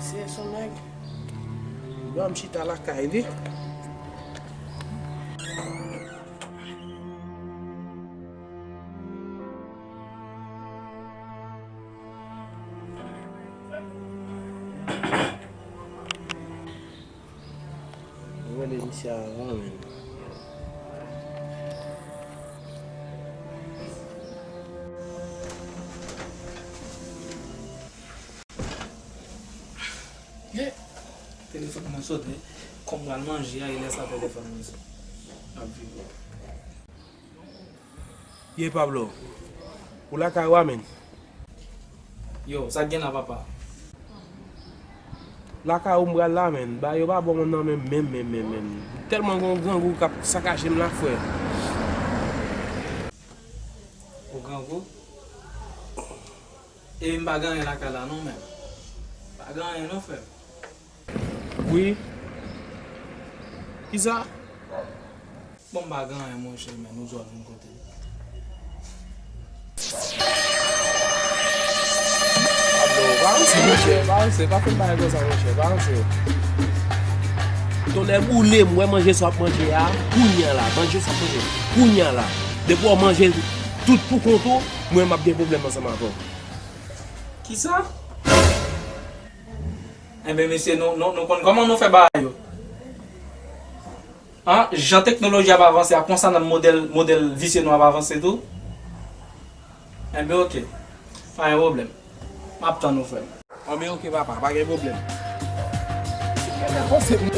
Se son nèg. Yo am chita la kay li. Wele misi avan men. Téléphone m'a sauté. Comme on manger, il laisse le téléphone. Ye Pablo. Ou la kay wa men. Yo, ça gagne à papa. La kay ou mbral la men. Ba yo ba bon nan men. Tellement grand gou kap sakaje m la fwe. Au grand goût. Et je ne gagne la cala non même. Pas gagner non frère. Oui. Ki sa? Bon, pas gagner mon cher, mais nous autres de côté. Balanse, pa fin baye kon sa mon chè, balanse. Ton lèm ou lè mwen manje sa manje ya, kounyan la, manje sa manje, kounyan la. Depo manje tout pou konto, mwen map gen problem anseman kon. Qui ça? Eh bien, monsieur, comment nous faisons ça? Hein? La technologie va avancer, à concernant le modèle vicieux va avancer tout. Eh bien, ok. Pas de problème. Je vais attendre nous faire. Oh mais ok papa, pa gen problem. Kè mwen konse mwen